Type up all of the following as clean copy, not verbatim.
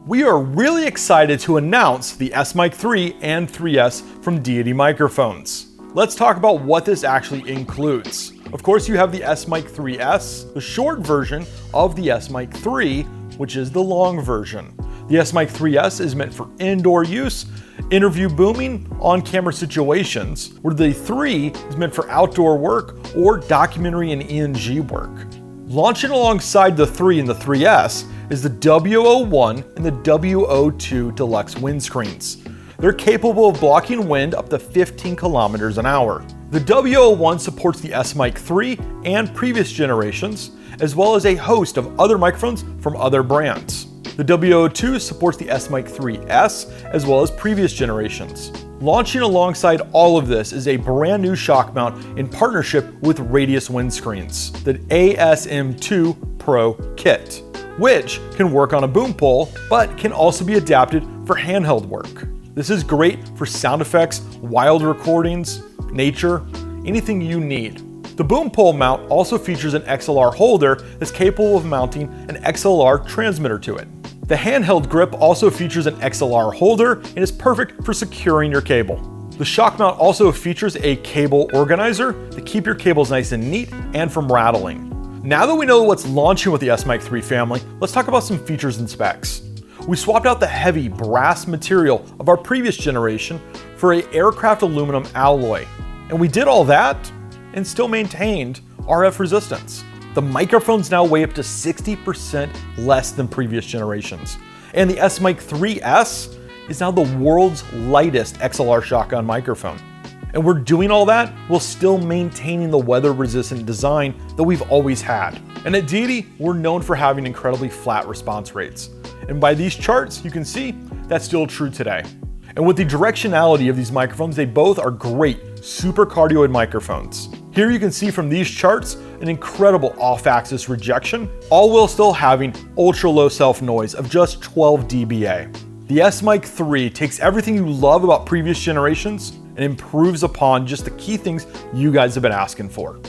We are really excited to announce the S-Mic 3 and 3S from Deity Microphones. Let's talk about what this actually includes. Of course, you have the S-Mic 3S, the short version of the S-Mic 3, which is the long version. The S-Mic 3S is meant for indoor use, interview booming, on-camera situations, where the 3 is meant for outdoor work or documentary and ENG work. Launching alongside the 3 and the 3S is the W01 and the W02 Deluxe windscreens. They're capable of blocking wind up to 15 kilometers an hour. The W01 supports the S-Mic 3 and previous generations, as well as a host of other microphones from other brands. The W02 supports the S-Mic 3S, as well as previous generations. Launching alongside all of this is a brand new shock mount in partnership with Radius Windscreens, the ASM2 Pro kit, which can work on a boom pole, but can also be adapted for handheld work. This is great for sound effects, wild recordings, nature, anything you need. The boom pole mount also features an XLR holder that's capable of mounting an XLR transmitter to it. The handheld grip also features an XLR holder and is perfect for securing your cable. The shock mount also features a cable organizer to keep your cables nice and neat and from rattling. Now that we know what's launching with the S-Mic 3 family, let's talk about some features and specs. We swapped out the heavy brass material of our previous generation for an aircraft aluminum alloy. And we did all that and still maintained RF resistance. The microphones now weigh up to 60% less than previous generations. And the S-Mic 3S is now the world's lightest XLR shotgun microphone. And we're doing all that while still maintaining the weather-resistant design that we've always had. And at Deity, we're known for having incredibly flat response rates. And by these charts, you can see that's still true today. And with the directionality of these microphones, they both are great super cardioid microphones. Here you can see from these charts an incredible off-axis rejection, all while still having ultra-low self-noise of just 12 dBA. The S-Mic 3 takes everything you love about previous generations and improves upon just the key things you guys have been asking for.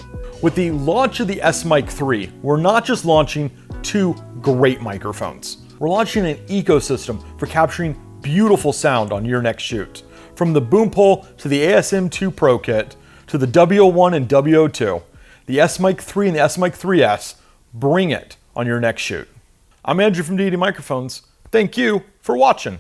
With the launch of the S-Mic 3, we're not just launching two great microphones. We're launching an ecosystem for capturing beautiful sound on your next shoot. From the boom pole to the ASM2 Pro kit, to the W01 and W02, the S-Mic 3 and the S-Mic 3S, bring it on your next shoot. I'm Andrew from Deity Microphones. Thank you for watching.